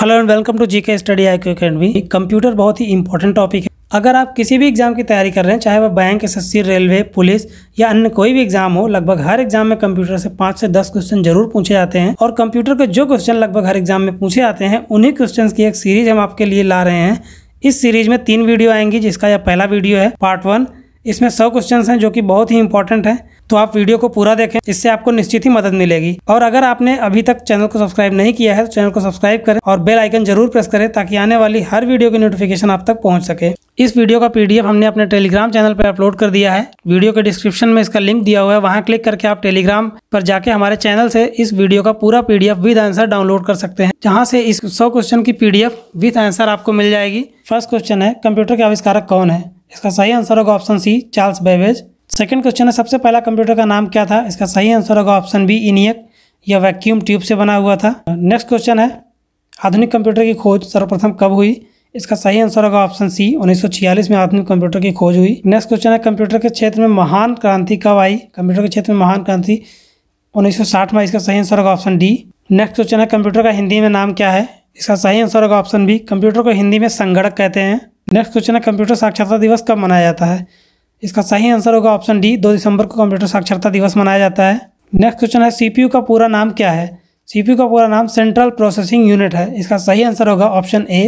Hello and welcome to GK study IQ academy. Computer बहुत ही important topic है। अगर आप किसी भी एग्जाम की तैयारी कर रहे हैं, चाहे वह बैंक, SSC, रेलवे, पुलिस या अन्य कोई भी एग्जाम हो, लगभग हर एग्जाम में कंप्यूटर से 5 से 10 क्वेश्चन जरूर पूछे जाते हैं। और कंप्यूटर के जो क्वेश्चन लगभग हर एग्जाम में पूछे जाते हैं, उन्हीं क्वेश्चन की एक सीरीज हम आपके लिए ला रहे हैं। इस सीरीज में 3 वीडियो आएंगी, जिसका यह पहला वीडियो है, पार्ट 1। इसमें 100 क्वेश्चन हैं जो कि बहुत ही इंपॉर्टेंट है, तो आप वीडियो को पूरा देखें, इससे आपको निश्चित ही मदद मिलेगी। और अगर आपने अभी तक चैनल को सब्सक्राइब नहीं किया है तो चैनल को सब्सक्राइब करें और बेल आइकन जरूर प्रेस करें, ताकि आने वाली हर वीडियो की नोटिफिकेशन आप तक पहुंच सके। इस वीडियो का PDF हमने अपने टेलीग्राम चैनल पर अपलोड कर दिया है। वीडियो के डिस्क्रिप्शन में इसका लिंक दिया हुआ है, वहां क्लिक करके आप टेलीग्राम पर जाके हमारे चैनल से इस वीडियो का पूरा PDF विद आंसर डाउनलोड कर सकते हैं, जहां से इस 100 क्वेश्चन की PDF विद आंसर आपको मिल जाएगी। फर्स्ट क्वेश्चन है, कंप्यूटर के आविष्कारक कौन है? इसका सही आंसर होगा option C, Charles Babbage. Second question है, सबसे पहला कंप्यूटर का नाम क्या था? इसका सही आंसर होगा ऑप्शन बी, इनियक। यह वैक्यूम ट्यूब से बना हुआ था। नेक्स्ट क्वेश्चन है, आधुनिक कंप्यूटर की खोज सर्वप्रथम कब हुई? इसका सही आंसर होगा ऑप्शन सी, 1946 में आधुनिक कंप्यूटर की खोज हुई। नेक्स्ट क्वेश्चन है, कंप्यूटर के क्षेत्र में महान क्रांति कब आई? कंप्यूटर के क्षेत्र में महान क्रांति 1960 में। इसका सही आंसर होगा ऑप्शन डी। नेक्स्ट क्वेश्चन है, कंप्यूटर का हिंदी में नाम क्या है? इसका सही आंसर होगा ऑप्शन बी, कंप्यूटर को हिंदी में संगणक कहते हैं। नेक्स्ट क्वेश्चन है, कंप्यूटर साक्षरता दिवस कब मनाया जाता है? इसका सही आंसर होगा ऑप्शन डी, 2 दिसंबर को कंप्यूटर साक्षरता दिवस मनाया जाता है। नेक्स्ट क्वेश्चन है, CPU का पूरा नाम क्या है? CPU का पूरा नाम सेंट्रल प्रोसेसिंग यूनिट है। इसका सही आंसर होगा ऑप्शन ए।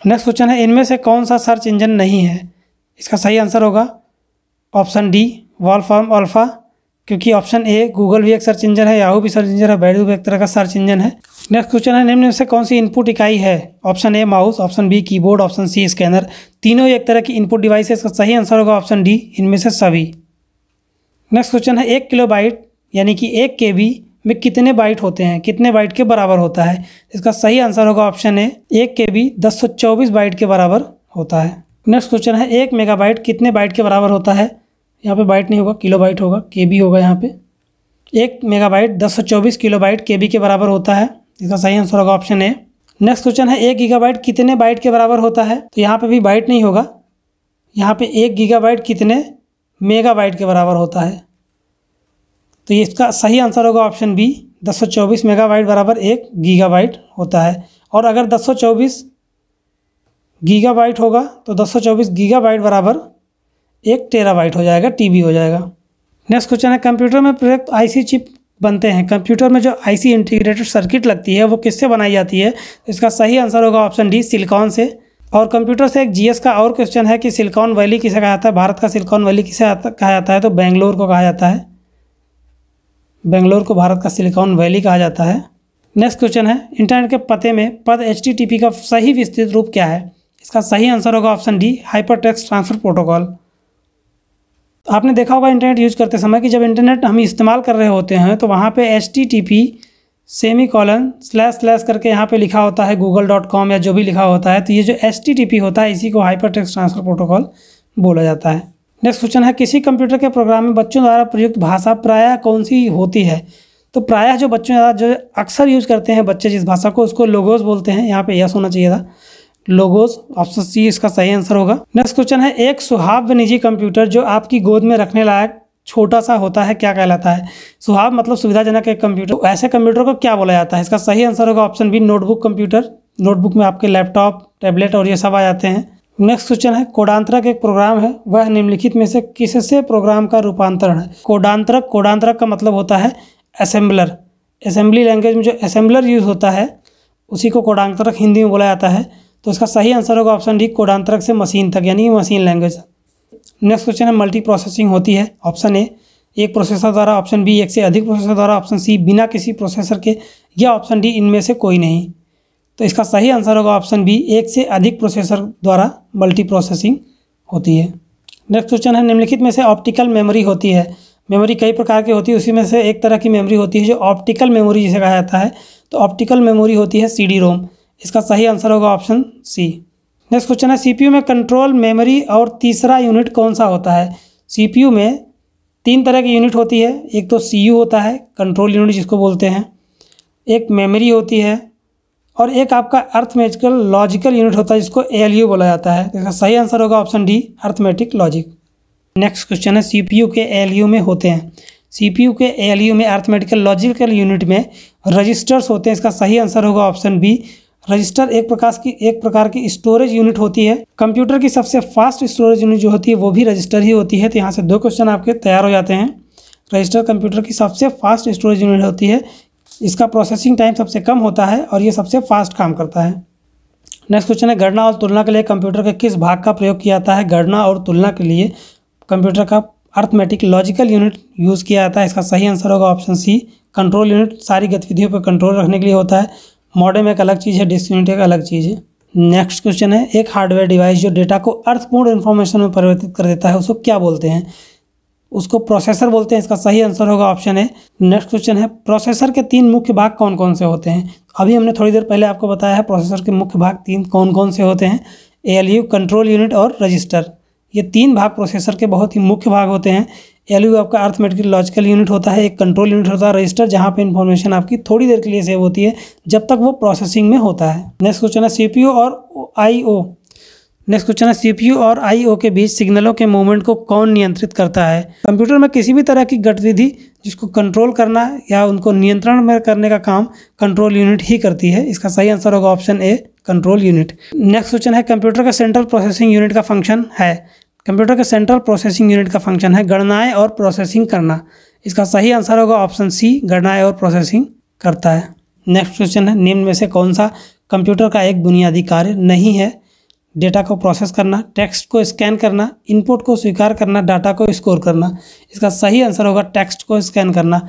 नेक्स्ट क्वेश्चन है, इनमें से कौन सा सर्च इंजन नहीं है? इसका सही आंसर होगा ऑप्शन डी, वॉल्फ्राम अल्फा, क्योंकि ऑप्शन ए गूगल भी एक सर्च इंजन है, याहू भी सर्च इंजन है, बैडू भी एक तरह का सर्च इंजन है। नेक्स्ट क्वेश्चन है, निम्न में से कौन सी इनपुट इकाई है? Option A mouse, option B keyboard, option C scanner. तीनों एक तरह की इनपुट डिवाइस है। इसका सही आंसर होगा ऑप्शन डी, इनमें से सभी। नेक्स्ट क्वेश्चन है, 1 किलोबाइट यानी कि 1 KB में कितने बाइट होते हैं? कितने बाइट के बराबर होता है? इसका सही आंसर होगा ऑप्शन ए, 1 KB 1024 बाइट के बराबर होता है। नेक्स्ट क्वेश्चन है, 1 मेगाबाइट कितने बाइट के बराबर होता है? यहाँ पे बाइट नहीं होगा, किलोबाइट होगा, KB होगा यहाँ पे। 1 मेगाबाइट 1024 किलोबाइट KB के बराबर होता है। इसका सही आंसर होगा ऑप्शन ए। नेक्स्ट क्वेश्चन है, 1 गीगाबाइट कितने बाइट के बराबर होता है? तो यहाँ पे भी बाइट नहीं होगा, यहाँ पे 1 गीगाबाइट कितने मेगाबाइट के बराबर होता है? तो ये इसका सही आंसर होगा ऑप्शन बी, 1024 मेगाबाइट बराबर 1 गीगाबाइट होता है। और अगर 1024 गीगाबाइट होगा तो 1024 गीगाबाइट बराबर 1 टेराबाइट हो जाएगा, TB हो जाएगा। नेक्स्ट क्वेश्चन है, कंप्यूटर में प्रयुक्त IC चिप बनते हैं। कंप्यूटर में जो IC इंटीग्रेटेड सर्किट लगती है वो किससे बनाई जाती है? इसका सही आंसर होगा ऑप्शन डी, सिलिकॉन से। और कंप्यूटर से एक GS का और क्वेश्चन है कि सिलिकॉन वैली किसे कहा जाता है? भारत का सिलिकॉन वैली किसे कहा जाता है? तो बेंगलोर को कहा जाता है। बेंगलोर को भारत का सिलिकॉन वैली कहा जाता है। नेक्स्ट क्वेश्चन है, इंटरनेट के पते में पद HTTP का सही विस्तृत रूप क्या है? इसका सही आंसर होगा option D, hyper text transfer protocol. आपने देखा होगा इंटरनेट यूज़ करते समय कि जब इंटरनेट हम इस्तेमाल कर रहे होते हैं तो वहाँ पे HTTP // करके यहाँ पे लिखा होता है, google.com या जो भी लिखा होता है। तो ये जो HTTP होता है, इसी को हाइपर टेक्स्ट ट्रांसफर प्रोटोकॉल बोला जाता है। नेक्स्ट क्वेश्चन है, किसी कंप्यूटर के प्रोग्राम में बच्चों द्वारा प्रयुक्त भाषा प्रायः कौन सी होती है? तो प्रायः जो बच्चों जो अक्सर यूज़ करते हैं बच्चे जिस भाषा को, उसको लोगोस बोलते हैं। यहाँ पे यस होना चाहिए था, लोगोस, ऑप्शन सी इसका सही आंसर होगा। नेक्स्ट क्वेश्चन है, एक सुहाव निजी कंप्यूटर जो आपकी गोद में रखने लायक छोटा सा होता है क्या कहलाता है? सुहाव मतलब सुविधाजनक एक कंप्यूटर, ऐसे कंप्यूटर को क्या बोला जाता है? इसका सही आंसर होगा option B, notebook computer. Notebook में आपके लैपटॉप, टैबलेट और ये सब आ जाते हैं। नेक्स्ट क्वेश्चन है, कोडांतरक एक प्रोग्राम है, वह निम्नलिखित में से किससे प्रोग्राम का रूपांतरण है? कोडांतरक का मतलब होता है असेंबलर। असेंबली लैंग्वेज में जो असेंबलर यूज़ होता है उसी को कोडांतरक हिंदी में बोला जाता है। तो इसका सही आंसर होगा ऑप्शन डी, कोडांतरक से मशीन तक, यानी मशीन लैंग्वेज। नेक्स्ट क्वेश्चन है, मल्टी प्रोसेसिंग होती है। ऑप्शन ए, एक प्रोसेसर द्वारा, ऑप्शन बी, एक से अधिक प्रोसेसर द्वारा, ऑप्शन सी, बिना किसी प्रोसेसर के, या ऑप्शन डी, इनमें से कोई नहीं। तो इसका सही आंसर होगा ऑप्शन बी, एक से अधिक प्रोसेसर द्वारा मल्टी प्रोसेसिंग होती है। नेक्स्ट क्वेश्चन है, निम्नलिखित में से ऑप्टिकल मेमोरी होती है। मेमोरी कई प्रकार की होती है, उसी में से एक तरह की मेमोरी होती है जो ऑप्टिकल मेमोरी जिसे कहा जाता है। तो ऑप्टिकल मेमोरी होती है CD-ROM। इसका सही आंसर होगा ऑप्शन सी। नेक्स्ट क्वेश्चन है, CPU में कंट्रोल मेमोरी और तीसरा यूनिट कौन सा होता है? CPU में 3 तरह की यूनिट होती है। एक तो CU होता है, कंट्रोल यूनिट जिसको बोलते हैं, एक मेमोरी होती है, और एक आपका अर्थमेटिकल लॉजिकल यूनिट होता है जिसको ALU बोला जाता है। इसका सही आंसर होगा option D, arithmetic logic. Next question है, CPU के ALU में होते हैं। CPU के ALU में अर्थमेटिकल लॉजिकल यूनिट में रजिस्टर्स होते हैं। इसका सही आंसर होगा ऑप्शन बी, रजिस्टर एक प्रकार की स्टोरेज यूनिट होती है। कंप्यूटर की सबसे फास्ट स्टोरेज यूनिट जो होती है वो भी रजिस्टर ही होती है। तो यहाँ से 2 क्वेश्चन आपके तैयार हो जाते हैं। रजिस्टर कंप्यूटर की सबसे फास्ट स्टोरेज यूनिट होती है, इसका प्रोसेसिंग टाइम सबसे कम होता है और ये सबसे फास्ट काम करता है। नेक्स्ट क्वेश्चन है, गणना और तुलना के लिए कंप्यूटर के किस भाग का प्रयोग किया जाता है? गणना और तुलना के लिए कंप्यूटर का अर्थमेटिक लॉजिकल यूनिट यूज़ किया जाता है। इसका सही आंसर होगा ऑप्शन सी, कंट्रोल यूनिट। सारी गतिविधियों पर कंट्रोल रखने के लिए होता है। मॉडेम एक अलग चीज़ है, डिस्क यूनिट एक अलग चीज़ है। नेक्स्ट क्वेश्चन है, एक हार्डवेयर डिवाइस जो डेटा को अर्थपूर्ण इन्फॉर्मेशन में परिवर्तित कर देता है उसको क्या बोलते हैं? उसको प्रोसेसर बोलते हैं। इसका सही आंसर होगा ऑप्शन ए। नेक्स्ट क्वेश्चन है, प्रोसेसर के 3 मुख्य भाग कौन कौन से होते हैं? अभी हमने थोड़ी देर पहले आपको बताया है प्रोसेसर के मुख्य भाग 3 कौन कौन से होते हैं। ALU, कंट्रोल यूनिट और रजिस्टर, ये 3 भाग प्रोसेसर के बहुत ही मुख्य भाग होते हैं। ALU आपका अर्थमेटिक लॉजिकल यूनिट होता है, एक कंट्रोल यूनिट होता है, रजिस्टर जहाँ पे इन्फॉर्मेशन आपकी थोड़ी देर के लिए सेव होती है जब तक वो प्रोसेसिंग में होता है। नेक्स्ट क्वेश्चन है, CPU और IO। नेक्स्ट क्वेश्चन है, CPU और IO के बीच सिग्नलों के मूवमेंट को कौन नियंत्रित करता है? कंप्यूटर में किसी भी तरह की गतिविधि जिसको कंट्रोल करना या उनको नियंत्रण में करने का काम कंट्रोल यूनिट ही करती है। इसका सही आंसर होगा option A, control unit. Next question है, कंप्यूटर का सेंट्रल प्रोसेसिंग यूनिट का फंक्शन है? कंप्यूटर का सेंट्रल प्रोसेसिंग यूनिट का फंक्शन है गणनाएं और प्रोसेसिंग करना। इसका सही आंसर होगा ऑप्शन सी, गणनाएं और प्रोसेसिंग करता है। नेक्स्ट क्वेश्चन है, निम्न में से कौन सा कंप्यूटर का एक बुनियादी कार्य नहीं है? डेटा को प्रोसेस करना, टेक्स्ट को स्कैन करना, इनपुट को स्वीकार करना, डाटा को स्कोर करना। इसका सही आंसर होगा टेक्स्ट को स्कैन करना।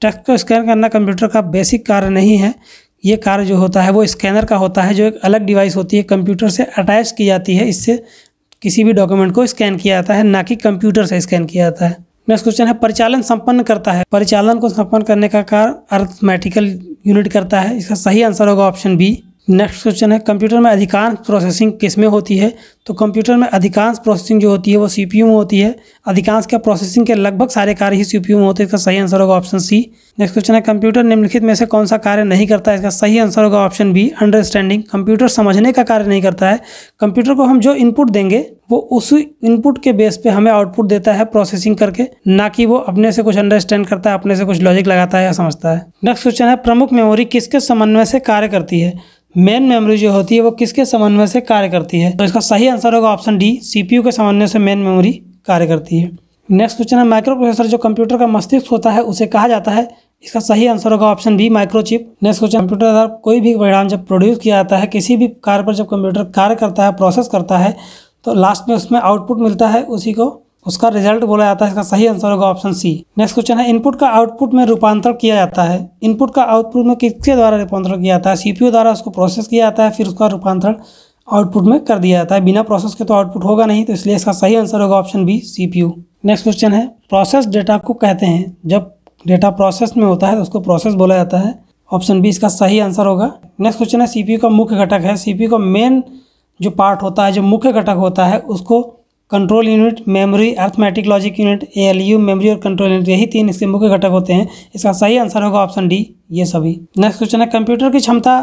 टेक्स्ट को स्कैन करना कंप्यूटर का बेसिक कार्य नहीं है। ये कार्य जो होता है वो स्कैनर का होता है, जो एक अलग डिवाइस होती है, कंप्यूटर से अटैच की जाती है। इससे किसी भी डॉक्यूमेंट को स्कैन किया जाता है, ना कि कंप्यूटर से स्कैन किया जाता है। नेक्स्ट क्वेश्चन है, परिचालन संपन्न करता है? परिचालन को संपन्न करने का कार्य अर्थमेटिकल यूनिट करता है। इसका सही आंसर होगा ऑप्शन बी। नेक्स्ट क्वेश्चन है, कंप्यूटर में अधिकांश प्रोसेसिंग किस में होती है? तो कंप्यूटर में अधिकांश प्रोसेसिंग जो होती है वो CPU में होती है। अधिकांश क्या प्रोसेसिंग के लगभग सारे कार्य ही CPU में होते हैं। इसका सही आंसर होगा ऑप्शन सी। नेक्स्ट क्वेश्चन है, कंप्यूटर निम्नलिखित में से कौन सा कार्य नहीं करता है? इसका सही आंसर होगा ऑप्शन बी, अंडरस्टैंडिंग। कंप्यूटर समझने का कार्य नहीं करता है। कंप्यूटर को हम जो इनपुट देंगे वो उसी इनपुट के बेस पे हमें आउटपुट देता है प्रोसेसिंग करके, ना कि वो अपने से कुछ अंडरस्टैंड करता है, अपने से कुछ लॉजिक लगाता है या समझता है। नेक्स्ट क्वेश्चन है, प्रमुख मेमोरी किसके समन्वय से कार्य करती है? मेन मेमोरी जो होती है वो किसके समन्वय से कार्य करती है? तो इसका सही आंसर होगा ऑप्शन डी, CPU के समन्वय से मेन मेमोरी कार्य करती है। नेक्स्ट क्वेश्चन है, माइक्रो प्रोसेसर जो कंप्यूटर का मस्तिष्क होता है उसे कहा जाता है? इसका सही आंसर होगा option B, microchip. Next question, computer द्वारा कोई भी परिणाम जब प्रोड्यूस किया जाता है, किसी भी कार्य पर जब कंप्यूटर कार्य करता है, प्रोसेस करता है, तो लास्ट में उसमें आउटपुट मिलता है, उसी को उसका रिजल्ट बोला जाता है। इसका सही आंसर होगा ऑप्शन सी। नेक्स्ट क्वेश्चन है, इनपुट का आउटपुट में रूपांतरण किया जाता है? इनपुट का आउटपुट में किसके द्वारा रूपांतरण किया जाता है? CPU द्वारा उसको प्रोसेस किया जाता है, फिर उसका रूपांतरण आउटपुट में कर दिया जाता है। बिना प्रोसेस के तो आउटपुट होगा नहीं, तो इसलिए इसका सही आंसर होगा option B, CPU। Next question है, प्रोसेस डेटा को कहते हैं? जब डेटा प्रोसेस में होता है तो उसको प्रोसेस बोला जाता है। ऑप्शन बी इसका सही आंसर होगा। नेक्स्ट क्वेश्चन है, CPU का मुख्य घटक है? CPU का मेन जो पार्ट होता है, जो मुख्य घटक होता है, उसको control unit, memory, arithmetic logic unit, ALU, memory और कंट्रोल यूनिट, यही 3 इसके मुख्य घटक होते हैं। इसका सही आंसर होगा ऑप्शन डी, ये सभी। नेक्स्ट क्वेश्चन है, कंप्यूटर की क्षमता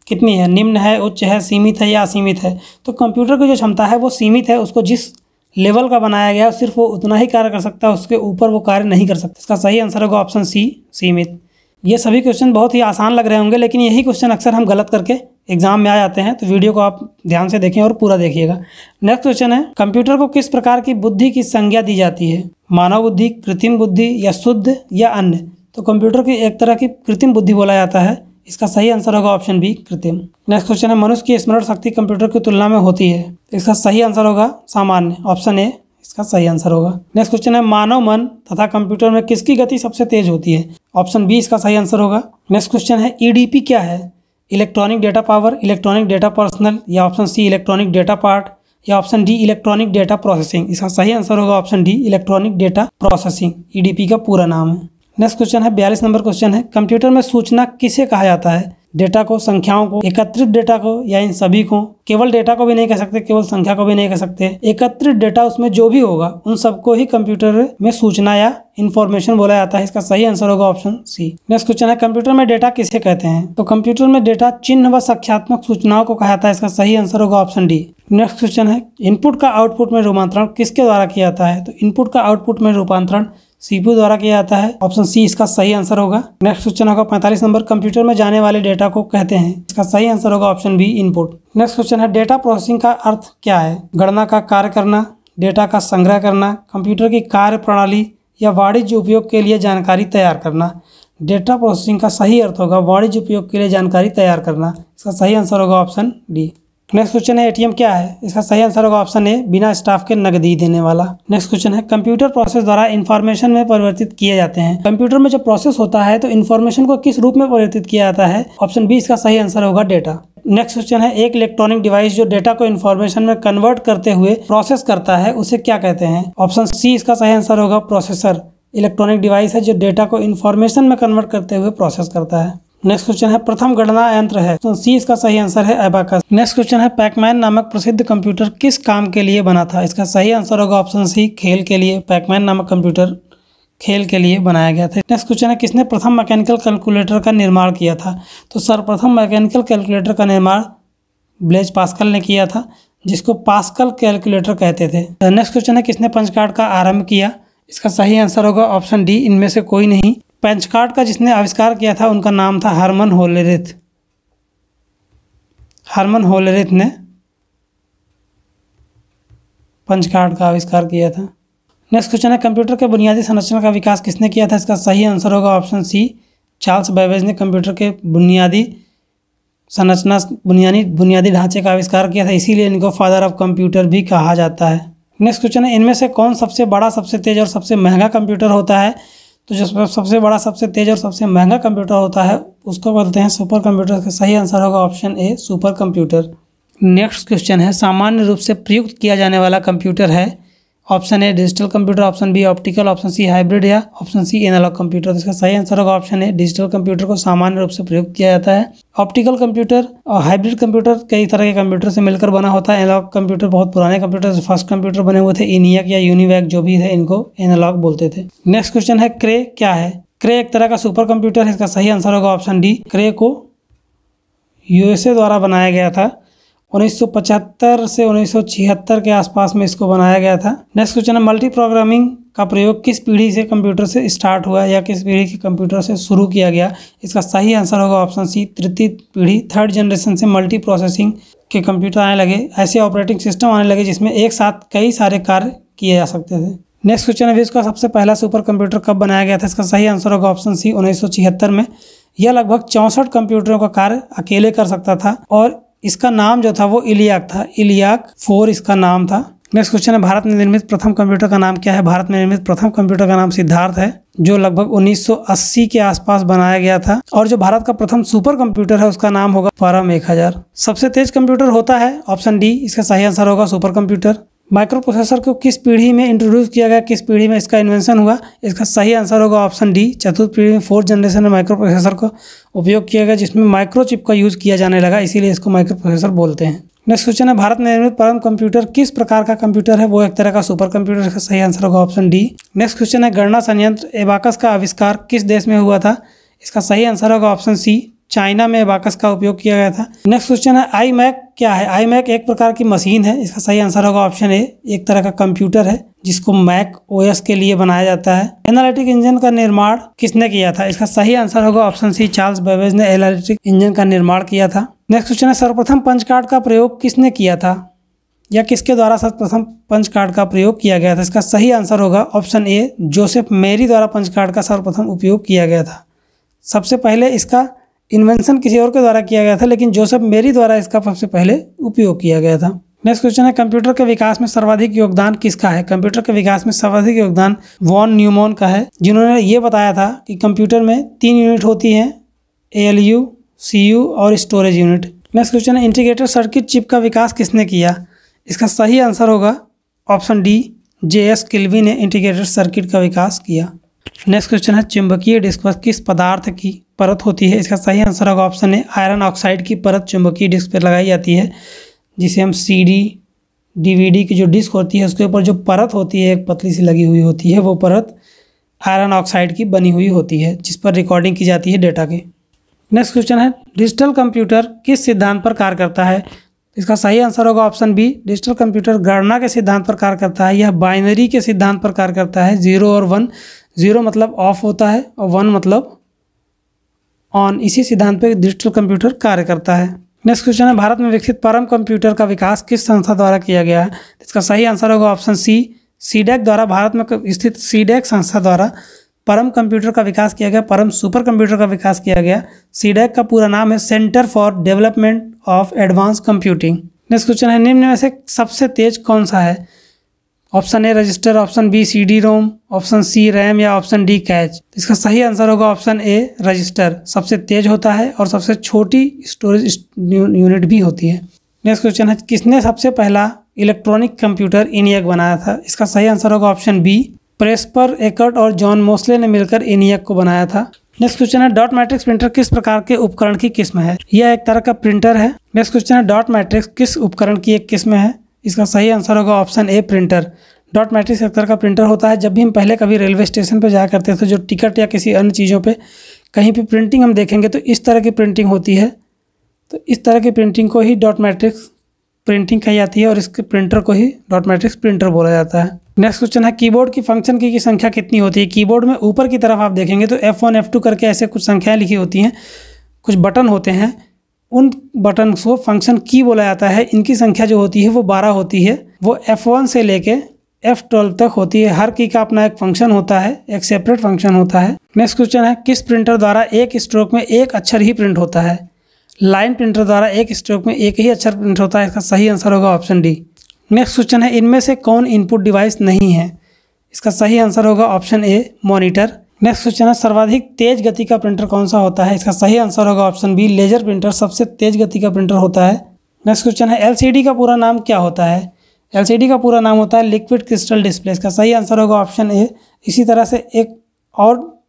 कितनी है? निम्न है, उच्च है, सीमित है या असीमित है? तो कंप्यूटर की जो क्षमता है वो सीमित है। उसको जिस लेवल का बनाया गया है सिर्फ वो उतना ही कार्य कर सकता है, उसके ऊपर वो कार्य नहीं कर सकता। इसका सही आंसर होगा ऑप्शन सी, सीमित। ये सभी क्वेश्चन बहुत ही आसान लग रहे होंगे, लेकिन यही क्वेश्चन अक्सर हम गलत करके एग्जाम में आ जाते हैं, तो वीडियो को आप ध्यान से देखें और पूरा देखिएगा। नेक्स्ट क्वेश्चन है, कंप्यूटर को किस प्रकार की बुद्धि की संज्ञा दी जाती है? मानव बुद्धि, कृत्रिम बुद्धि या शुद्ध या अन्य? तो कंप्यूटर की एक तरह की कृत्रिम बुद्धि बोला जाता है। इसका सही आंसर होगा ऑप्शन बी, कृत्रिम। नेक्स्ट क्वेश्चन है, मनुष्य की स्मरण शक्ति कंप्यूटर की तुलना में होती है? इसका सही आंसर होगा सामान्य, ऑप्शन ए इसका सही आंसर होगा। नेक्स्ट क्वेश्चन है, मानव मन तथा कंप्यूटर में किसकी गति सबसे तेज होती है? ऑप्शन बी इसका सही आंसर होगा। नेक्स्ट क्वेश्चन है, EDP क्या है? Electronic data power, electronic data personal या option C electronic data part या option D electronic data processing? इसका सही आंसर होगा option D, electronic data processing. EDP का पूरा नाम है। नेक्स्ट क्वेश्चन है, 42 नंबर क्वेश्चन है, कंप्यूटर में सूचना किसे कहा जाता है? डेटा को, संख्याओं को, एकत्रित डेटा को या इन सभी को? केवल डेटा को भी नहीं कह सकते, केवल संख्या को भी नहीं कह सकते। एकत्रित डेटा उसमें जो भी होगा उन सबको ही कंप्यूटर में सूचना या इंफॉर्मेशन बोला जाता है। इसका सही आंसर होगा ऑप्शन सी। नेक्स्ट क्वेश्चन है, कंप्यूटर में डेटा किसे कहते हैं? तो कंप्यूटर में डेटा चिन्ह व संख्यात्मक सूचनाओं को कहा जाता है। इसका सही आंसर होगा ऑप्शन डी। नेक्स्ट क्वेश्चन है, इनपुट का आउटपुट में रूपांतरण किसके द्वारा किया जाता है? तो इनपुट का आउटपुट में रूपांतरण सीपीयू द्वारा किया जाता है। ऑप्शन सी इसका सही आंसर होगा। नेक्स्ट क्वेश्चन होगा 45 नंबर, कंप्यूटर में जाने वाले डेटा को कहते हैं। इसका सही आंसर होगा option B input. Next question है डेटा प्रोसेसिंग का अर्थ क्या है? गणना का कार्य करना, डेटा का संग्रह करना, कंप्यूटर की कार्य प्रणाली या वाणिज्य उपयोग के लिए जानकारी तैयार करना। डेटा प्रोसेसिंग का सही अर्थ होगा वाणिज्य उपयोग के लिए जानकारी तैयार करना। इसका सही आंसर होगा ऑप्शन डी। नेक्स्ट क्वेश्चन है एटीएम क्या है? इसका सही आंसर होगा ऑप्शन ए बिना स्टाफ के नकदी देने वाला। नेक्स्ट क्वेश्चन है कंप्यूटर प्रोसेस द्वारा इंफॉर्मेशन में परिवर्तित किए जाते हैं। कंप्यूटर में जब प्रोसेस होता है तो इंफॉर्मेशन को किस रूप में परिवर्तित किया जाता है? ऑप्शन बी इसका सही आंसर होगा डेटा। नेक्स्ट क्वेश्चन है एक इलेक्ट्रॉनिक डिवाइस जो डेटा को इंफॉर्मेशन में कन्वर्ट करते हुए प्रोसेस करता है उसे क्या कहते हैं? ऑप्शन सी इसका सही आंसर होगा प्रोसेसर। इलेक्ट्रॉनिक डिवाइस है जो डेटा को इंफॉर्मेशन में कन्वर्ट करते हुए प्रोसेस करता है। नेक्स्ट क्वेश्चन है प्रथम गणना यंत्र है, तो सी इसका सही आंसर है एबाकस। नेक्स्ट क्वेश्चन है पैकमैन नामक प्रसिद्ध कंप्यूटर किस काम के लिए बना था? इसका सही आंसर होगा ऑप्शन सी खेल के लिए। पैकमैन नामक कंप्यूटर खेल के लिए बनाया गया था। नेक्स्ट क्वेश्चन है किसने प्रथम मैकेनिकल कैलकुलेटर का निर्माण किया था? तो सर्वप्रथम मैकेनिकल कैलकुलेटर का निर्माण ब्लेज पास्कल ने किया था, जिसको पास्कल कैलकुलेटर कहते थे। नेक्स्ट क्वेश्चन है किसने पंच कार्ड का आरंभ किया? इसका सही आंसर होगा ऑप्शन डी इनमें से कोई नहीं। पंच कार्ड का जिसने आविष्कार किया था उनका नाम था हरमन होलेरिथ। हरमन होलेरिथ ने पंच कार्ड का आविष्कार किया था। नेक्स्ट क्वेश्चन है कंप्यूटर के बुनियादी संरचना का विकास किसने किया था? इसका सही आंसर होगा ऑप्शन सी चार्ल्स बेबेज ने कंप्यूटर के बुनियादी संरचना बुनियादी ढांचे का आविष्कार किया था, इसीलिए इनको फादर ऑफ कंप्यूटर भी कहा जाता है। नेक्स्ट क्वेश्चन है इनमें से कौन सबसे बड़ा, सबसे तेज और सबसे महंगा कंप्यूटर होता है? तो जो सबसे बड़ा, सबसे तेज और सबसे महंगा कंप्यूटर होता है उसको बोलते हैं सुपर कंप्यूटर। का सही आंसर होगा option A super computer. Next question है सामान्य रूप से प्रयुक्त किया जाने वाला कंप्यूटर है। Option A digital computer, option B optical, option C hybrid या ऑप्शन सी एनालॉग कंप्यूटर। इसका सही आंसर होगा ऑप्शन ए डिजिटल कंप्यूटर को सामान्य रूप से प्रयुक्त किया जाता है। ऑप्टिकल कंप्यूटर और हाइब्रिड कंप्यूटर कई तरह के कंप्यूटर से मिलकर बना होता है। एनालॉग कंप्यूटर बहुत पुराने कंप्यूटर, फर्स्ट कंप्यूटर बने हुए थे ENIAC या यूनिवैक जो भी थे इनको एनालॉग बोलते थे। नेक्स्ट क्वेश्चन है क्रे क्या है? क्रे एक तरह का सुपर कंप्यूटर है। इसका सही आंसर होगा ऑप्शन डी। क्रे को USA द्वारा बनाया गया था। 1975 से 1976 के आसपास में इसको बनाया गया था। नेक्स्ट क्वेश्चन है मल्टी प्रोग्रामिंग का प्रयोग किस पीढ़ी से कंप्यूटर से स्टार्ट हुआ या किस पीढ़ी के कंप्यूटर से शुरू किया गया? इसका सही आंसर होगा ऑप्शन सी तृतीय पीढ़ी, थर्ड जनरेशन से मल्टी प्रोसेसिंग के कंप्यूटर आने लगे। ऐसे ऑपरेटिंग सिस्टम आने लगे जिसमें एक साथ कई सारे कार्य किए जा सकते थे। नेक्स्ट क्वेश्चन है विश्व का सबसे पहला सुपर कंप्यूटर कब बनाया गया था? इसका सही आंसर होगा ऑप्शन सी 1976 में। यह लगभग 64 कंप्यूटरों का कार्य अकेले कर सकता था और इसका नाम जो था वो इलियाक था। इलियाक 4 इसका नाम था। नेक्स्ट क्वेश्चन है भारत में निर्मित प्रथम कंप्यूटर का नाम क्या है? भारत में निर्मित प्रथम कंप्यूटर का नाम सिद्धार्थ है, जो लगभग 1980 के आसपास बनाया गया था। और जो भारत का प्रथम सुपर कंप्यूटर है उसका नाम होगा परम 1000। सबसे तेज कंप्यूटर होता है ऑप्शन डी, इसका सही आंसर होगा सुपर कंप्यूटर। माइक्रो प्रोसेसर को किस पीढ़ी में इंट्रोड्यूस किया गया, किस पीढ़ी में इसका इन्वेंशन हुआ? इसका सही आंसर होगा ऑप्शन डी चतुर्थ पीढ़ी में, 4th जनरेशन में माइक्रो प्रोसेसर को उपयोग किया गया जिसमें माइक्रोचिप का यूज़ किया जाने लगा, इसीलिए इसको माइक्रो प्रोसेसर बोलते हैं। नेक्स्ट क्वेश्चन है भारत में निर्मित परम कंप्यूटर किस प्रकार का कंप्यूटर है? वो एक तरह का सुपर कंप्यूटर। इसका सही आंसर होगा ऑप्शन डी। नेक्स्ट क्वेश्चन है गणना संयंत्र एबाकस का आविष्कार किस देश में हुआ था? इसका सही आंसर होगा ऑप्शन सी चाइना में एबाकस का उपयोग किया गया था। नेक्स्ट क्वेश्चन है iMac क्या है? iMac एक प्रकार की मशीन है। इसका सही आंसर होगा ऑप्शन ए एक तरह का कंप्यूटर है जिसको मैक OS के लिए बनाया जाता है। एनालिटिक इंजन का निर्माण किसने किया था? इसका सही आंसर होगा ऑप्शन सी चार्ल्स बेबेज ने एनालिटिक इंजन का निर्माण किया था। नेक्स्ट क्वेश्चन है सर्वप्रथम पंच कार्ड का प्रयोग किसने किया था या किसके द्वारा सर्वप्रथम पंच कार्ड का प्रयोग किया गया था? इसका सही आंसर होगा ऑप्शन ए जोसेफ मेरी द्वारा पंच कार्ड का सर्वप्रथम उपयोग किया गया था। सबसे पहले इसका इन्वेंशन किसी और के द्वारा किया गया था, लेकिन जोसेफ मेरी द्वारा इसका सबसे पहले उपयोग किया गया था। नेक्स्ट क्वेश्चन है कंप्यूटर के विकास में सर्वाधिक योगदान किसका है? कंप्यूटर के विकास में सर्वाधिक योगदान वॉन न्यूमैन का है, जिन्होंने ये बताया था कि कंप्यूटर में 3 यूनिट होती हैं, ALU, CU और स्टोरेज यूनिट। नेक्स्ट क्वेश्चन है इंटीग्रेटेड सर्किट चिप का विकास किसने किया? इसका सही आंसर होगा ऑप्शन डी JS किल्वी ने इंटीग्रेटेड सर्किट का विकास किया। नेक्स्ट क्वेश्चन है चुंबकीय डिस्क पर किस पदार्थ की परत होती है? इसका सही आंसर होगा ऑप्शन ए आयरन ऑक्साइड की परत चुंबकीय डिस्क पर लगाई जाती है, जिसे हम CD DVD की जो डिस्क होती है उसके ऊपर जो परत होती है एक पतली सी लगी हुई होती है, वो परत आयरन ऑक्साइड की बनी हुई होती है जिस पर रिकॉर्डिंग की जाती है डेटा की। नेक्स्ट क्वेश्चन है डिजिटल कंप्यूटर किस सिद्धांत पर कार्य करता है? इसका सही आंसर होगा ऑप्शन बी डिजिटल कंप्यूटर गणना के सिद्धांत पर कार्य करता है। यह बाइनरी के सिद्धांत पर कार्य करता है, 0 और 1 0 मतलब ऑफ होता है और 1 मतलब ऑन। इसी सिद्धांत पर डिजिटल कंप्यूटर कार्य करता है। नेक्स्ट क्वेश्चन है, भारत में विकसित परम कंप्यूटर का विकास किस संस्था द्वारा किया गया है? इसका सही आंसर होगा ऑप्शन सी, सीडेक द्वारा। भारत में स्थित सीडेक संस्था द्वारा परम कंप्यूटर का विकास किया गया, परम सुपर कंप्यूटर का विकास किया गया। सीडेक का पूरा नाम है centre for development of advance computing. Next question है, निम्न में से सबसे तेज कौन सा है? Option A register, option B CD ROM, option C RAM या ऑप्शन डी कैच। इसका सही आंसर होगा ऑप्शन ए रजिस्टर। सबसे तेज होता है और सबसे छोटी स्टोरेज यूनिट भी होती है। नेक्स्ट क्वेश्चन है, किसने सबसे पहला इलेक्ट्रॉनिक कंप्यूटर ENIAC बनाया था? इसका सही आंसर होगा ऑप्शन बी, प्रेस्पर एकर्ट और जॉन मोस्ले ने मिलकर ENIAC को बनाया था। नेक्स्ट क्वेश्चन है, डॉट मैट्रिक्स प्रिंटर किस प्रकार के उपकरण की किस्म है? यह एक तरह का प्रिंटर है। नेक्स्ट क्वेश्चन है, डॉट मैट्रिक्स किस उपकरण की एक किस्म है? इसका सही आंसर होगा option A printer. Dot matrix एक तरह का प्रिंटर होता है। जब भी हम पहले कभी रेलवे स्टेशन पर जाया करते थे, जो टिकट या किसी अन्य चीज़ों पे कहीं पे प्रिंटिंग हम देखेंगे तो इस तरह की प्रिंटिंग होती है। तो इस तरह की प्रिंटिंग को ही डॉट मैट्रिक्स प्रिंटिंग कही जाती है और इसके प्रिंटर को ही डॉट मैट्रिक्स प्रिंटर बोला जाता है। नेक्स्ट क्वेश्चन है, कीबोर्ड की फंक्शन की संख्या कितनी होती है? कीबोर्ड में ऊपर की तरफ आप देखेंगे तो F1 F2 करके ऐसे कुछ संख्याएँ लिखी होती हैं, कुछ बटन होते हैं। उन बटन को फंक्शन की बोला जाता है। इनकी संख्या जो होती है वो 12 होती है। वो F1 से लेके F12 तक होती है। हर की का अपना एक फंक्शन होता है, एक सेपरेट फंक्शन होता है। नेक्स्ट क्वेश्चन है, किस प्रिंटर द्वारा एक स्ट्रोक में एक अक्षर ही प्रिंट होता है? लाइन प्रिंटर द्वारा एक स्ट्रोक में एक ही अक्षर प्रिंट होता है। इसका सही आंसर होगा ऑप्शन डी। नेक्स्ट क्वेश्चन है, इनमें से कौन इनपुट डिवाइस नहीं है? इसका सही आंसर होगा option A monitor. Next question है, सर्वाधिक तेज गति का प्रिंटर कौन सा होता है? इसका सही आंसर होगा ऑप्शन बी लेजर प्रिंटर सबसे तेज गति का प्रिंटर होता है। नेक्स्ट क्वेश्चन है, LCD का पूरा नाम क्या होता है? LCD का पूरा नाम होता है लिक्विड क्रिस्टल डिस्प्ले। इसका सही आंसर होगा ऑप्शन ए। इसी तरह से एक और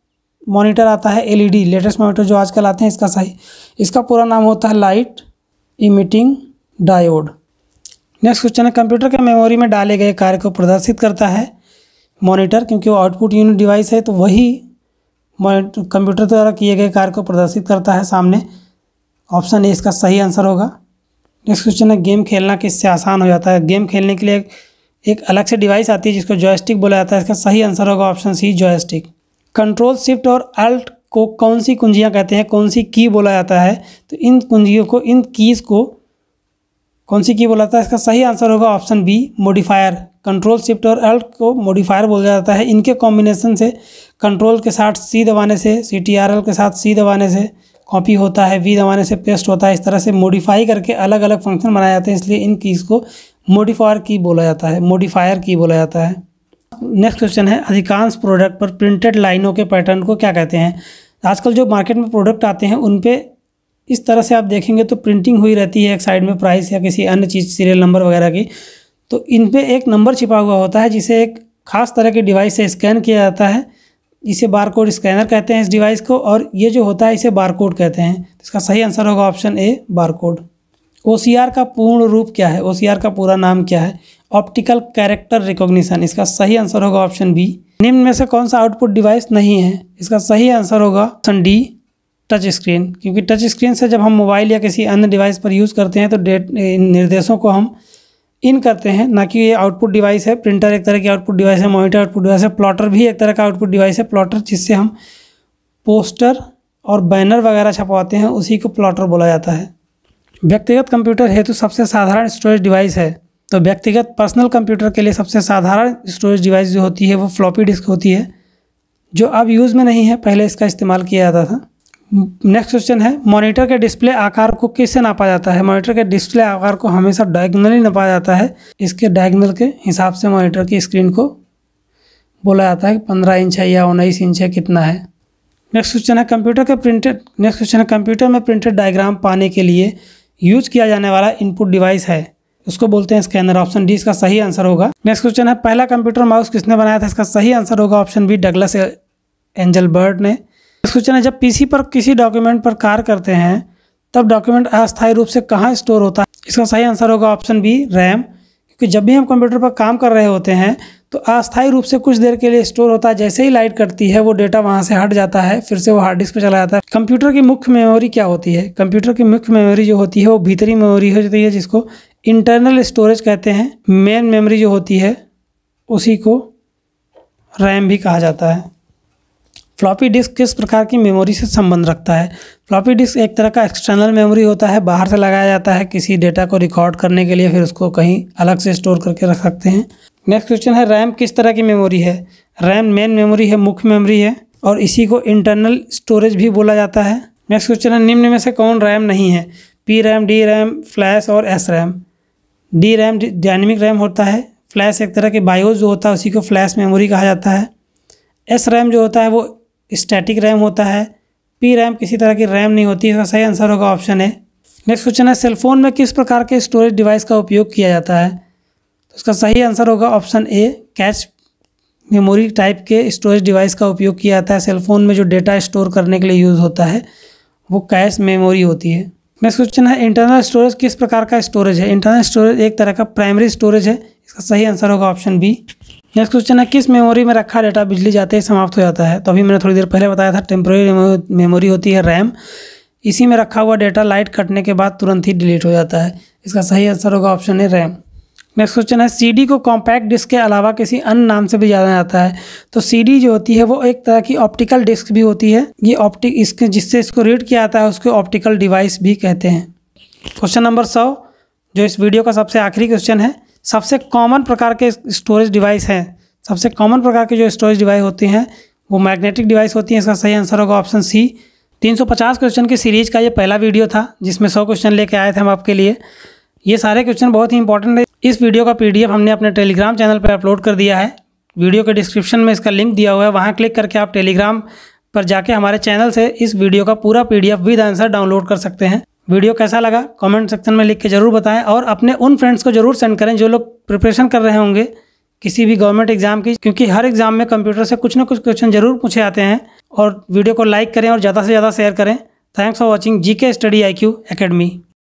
मॉनिटर आता है LED, लेटेस्ट मॉनिटर जो आजकल आते हैं, इसका पूरा नाम होता है light emitting diode. Next question है, कंप्यूटर के मेमोरी में डाले गए कार्य को प्रदर्शित करता है मॉनिटर, क्योंकि वो आउटपुट यूनिट डिवाइस है तो वही कंप्यूटर द्वारा किए गए कार्य को प्रदर्शित करता है सामने। ऑप्शन ए इसका सही आंसर होगा। नेक्स्ट क्वेश्चन है, गेम खेलना किससे आसान हो जाता है? गेम खेलने के लिए एक अलग से डिवाइस आती है जिसको जॉयस्टिक बोला जाता है। इसका सही आंसर होगा option C joystick. Control shift और अल्ट को कौन सी कुंजियाँ कहते हैं, कौन सी की बोला जाता है? तो इन कुंजियों को, इन कीज़ को कौन सी की बोला जाता है? इसका सही आंसर होगा option B modifier. Control shift और अल्ट को मॉडिफायर बोला जाता है। इनके कॉम्बिनेशन से कंट्रोल के साथ C दबाने से, CTRL के साथ C दबाने से कॉपी होता है, V दबाने से पेस्ट होता है। इस तरह से मॉडिफाई करके अलग अलग फंक्शन बनाए जाते हैं, इसलिए इन कीज़ को मॉडिफायर की बोला जाता है, मॉडिफायर की बोला जाता है। नेक्स्ट क्वेश्चन है, अधिकांश प्रोडक्ट पर प्रिंटेड लाइनों के पैटर्न को क्या कहते हैं? आजकल जो मार्केट में प्रोडक्ट आते हैं उन पे इस तरह से आप देखेंगे तो प्रिंटिंग हुई रहती है एक साइड में प्राइस या किसी अन्य चीज़ सीरियल नंबर वगैरह की। तो इन पे एक नंबर छिपा हुआ होता है जिसे एक खास तरह के डिवाइस से स्कैन किया जाता है। इसे बारकोड स्कैनर कहते हैं इस डिवाइस को, और ये जो होता है इसे बारकोड कहते हैं। तो इसका सही आंसर होगा ऑप्शन ए बारकोड। OCR का पूर्ण रूप क्या है? OCR का पूरा नाम क्या है? Optical character recognition. इसका सही आंसर होगा ऑप्शन बी। निम्न में से कौन सा आउटपुट डिवाइस नहीं है? इसका सही आंसर होगा ऑप्शन डी टच स्क्रीन, क्योंकि टच स्क्रीन से जब हम मोबाइल या किसी अन्य डिवाइस पर यूज़ करते हैं तो निर्देशों को हम इन करते हैं, ना कि ये आउटपुट डिवाइस है। प्रिंटर एक तरह की आउटपुट डिवाइस है, मॉनिटर आउटपुट डिवाइस है, प्लॉटर भी एक तरह का आउटपुट डिवाइस है। प्लॉटर जिससे हम पोस्टर और बैनर वगैरह छपवाते हैं उसी को प्लॉटर बोला जाता है। व्यक्तिगत कंप्यूटर हेतु सबसे साधारण स्टोरेज डिवाइस है, तो व्यक्तिगत पर्सनल कंप्यूटर के लिए सबसे साधारण स्टोरेज डिवाइस जो होती है वो फ्लॉपी डिस्क होती है, जो अब यूज़ में नहीं है, पहले इसका इस्तेमाल किया जाता था। नेक्स्ट क्वेश्चन है, मॉनिटर के डिस्प्ले आकार को किससे नापा जाता है? मॉनिटर के डिस्प्ले आकार को हमेशा डायगोनली नापा जाता है। इसके डायगोनल के हिसाब से मॉनिटर की स्क्रीन को बोला जाता है कि 15 इंच है या 19 इंच है, कितना है। नेक्स्ट क्वेश्चन है, कंप्यूटर में प्रिंटेड डायग्राम पाने के लिए यूज किया जाने वाला इनपुट डिवाइस है, उसको बोलते हैं स्कैनर। ऑप्शन डी इसका सही आंसर होगा। नेक्स्ट क्वेश्चन है, पहला कंप्यूटर माउस किसने बनाया था? इसका सही आंसर होगा ऑप्शन बी डगलस एंजलबर्ट ने। नेक्स्ट क्वेश्चन है, जब पीसी पर किसी डॉक्यूमेंट पर कार्य करते हैं तब डॉक्यूमेंट अस्थायी रूप से कहाँ स्टोर होता है? इसका सही आंसर होगा ऑप्शन बी रैम, क्योंकि जब भी हम कंप्यूटर पर काम कर रहे होते हैं तो अस्थायी रूप से कुछ देर के लिए स्टोर होता है। जैसे ही लाइट कटती है वो डेटा वहाँ से हट जाता है, फिर से वो हार्ड डिस्क पे चला जाता है। कंप्यूटर की मुख्य मेमोरी क्या होती है? कंप्यूटर की मुख्य मेमोरी जो होती है वो भीतरी मेमोरी होती है, जिसको इंटरनल स्टोरेज कहते हैं। मेन मेमोरी जो होती है उसी को रैम भी कहा जाता है। फ्लॉपी डिस्क किस प्रकार की मेमोरी से संबंध रखता है? फ्लॉपी डिस्क एक तरह का एक्सटर्नल मेमोरी होता है, बाहर से लगाया जाता है किसी डेटा को रिकॉर्ड करने के लिए, फिर उसको कहीं अलग से स्टोर करके रख सकते हैं। नेक्स्ट क्वेश्चन है, रैम किस तरह की मेमोरी है? रैम मेन मेमोरी है, मुख्य मेमोरी है, और इसी को इंटरनल स्टोरेज भी बोला जाता है। नेक्स्ट क्वेश्चन है, निम्न में से कौन रैम नहीं है? P RAM, D RAM, flash और S RAM. D RAM dynamic RAM होता है, फ्लैश एक तरह के बायोस जो होता है उसी को फ्लैश मेमोरी कहा जाता है, एस रैम जो होता है वो स्टैटिक रैम होता है, पी रैम किसी तरह की रैम नहीं होती। इसका सही आंसर होगा ऑप्शन है। नेक्स्ट क्वेश्चन है, सेलफोन में किस प्रकार के स्टोरेज डिवाइस का उपयोग किया जाता है? तो इसका सही आंसर होगा option A, cache memory type के स्टोरेज डिवाइस का उपयोग किया जाता है। सेलफोन में जो डेटा स्टोर करने के लिए यूज़ होता है वो कैश मेमोरी होती है। नेक्स्ट क्वेश्चन है, इंटरनल स्टोरेज किस प्रकार का स्टोरेज है? इंटरनल स्टोरेज एक तरह का प्राइमरी स्टोरेज है। इसका सही आंसर होगा ऑप्शन बी। नेक्स्ट क्वेश्चन है, किस मेमोरी में रखा डेटा बिजली जाते ही समाप्त हो जाता है? तो अभी मैंने थोड़ी देर पहले बताया था, टेम्परेरी मेमोरी होती है रैम, इसी में रखा हुआ डेटा लाइट कटने के बाद तुरंत ही डिलीट हो जाता है। इसका सही आंसर होगा ऑप्शन है रैम। नेक्स्ट क्वेश्चन है, सीडी को कॉम्पैक्ट डिस्क के अलावा किसी अन्य नाम से भी जाना जाता है? तो सीडी जो होती है वो एक तरह की ऑप्टिकल डिस्क भी होती है, ये ऑप्टिक इसके जिससे इसको रीड किया जाता है उसको ऑप्टिकल डिवाइस भी कहते हैं। क्वेश्चन नंबर 100 जो इस वीडियो का सबसे आखिरी क्वेश्चन है, सबसे कॉमन प्रकार के स्टोरेज डिवाइस हैं, सबसे कॉमन प्रकार के जो स्टोरेज डिवाइस होते हैं वो मैग्नेटिक डिवाइस होती हैं। इसका सही आंसर होगा ऑप्शन सी। 350 क्वेश्चन की सीरीज का ये पहला वीडियो था जिसमें 100 क्वेश्चन लेके आए थे हम आपके लिए। ये सारे क्वेश्चन बहुत ही इंपॉर्टेंट है। इस वीडियो का PDF हमने अपने टेलीग्राम चैनल पर अपलोड कर दिया है, वीडियो के डिस्क्रिप्शन में इसका लिंक दिया हुआ है, वहाँ क्लिक करके आप टेलीग्राम पर जाके हमारे चैनल से इस वीडियो का पूरा PDF विद आंसर डाउनलोड कर सकते हैं। वीडियो कैसा लगा कमेंट सेक्शन में लिख के ज़रूर बताएं, और अपने उन फ्रेंड्स को ज़रूर सेंड करें जो लोग प्रिपरेशन कर रहे होंगे किसी भी गवर्नमेंट एग्जाम की, क्योंकि हर एग्जाम में कंप्यूटर से कुछ ना कुछ क्वेश्चन जरूर पूछे आते हैं। और वीडियो को लाइक करें और ज़्यादा से ज़्यादा शेयर करें। Thanks for watching GK study IQ academy.